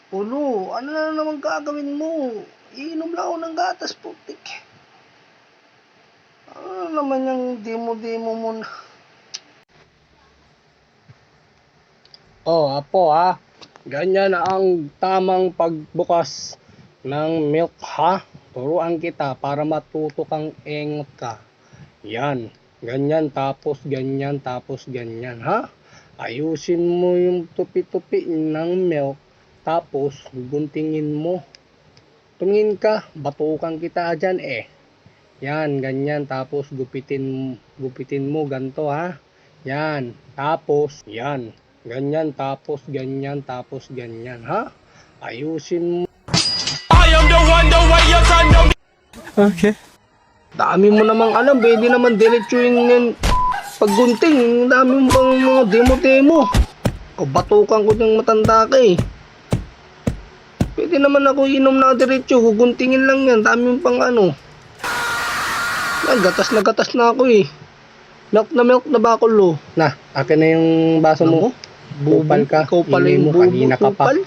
Ulo, ano na naman gagawin mo? Iinom lang ako ng gatas, putik. Ano naman yung demo-demo mo na? Apo ganyan ang tamang pagbukas ng milk ha. Turuan kita para matuto kang engot ka. Yan, ganyan tapos ganyan ha. Ayusin mo yung tupi-tupi ng milk tapos guntingin mo. Tumingin ka, batukan kita dyan eh. Yan, ganyan tapos gupitin mo ganto ha. Yan, tapos yan. Ganyan tapos ganyan ha. Ayusin mo. I am the one, the way you turn down. Okay. Dami mo namang alam, pwede naman diretsuin yung paggunting. Dami mo pang mga demo-demo. O batukan ko ng matanda ka eh. Pwede naman ako inom na diretso, guguntingin lang yan. Dami mo pang ano. Ay, gatas na ako eh. Milk na bakol oh. Na, akin na yung baso mo. Bupal ka. Ikaw pala yung bubo, kupal.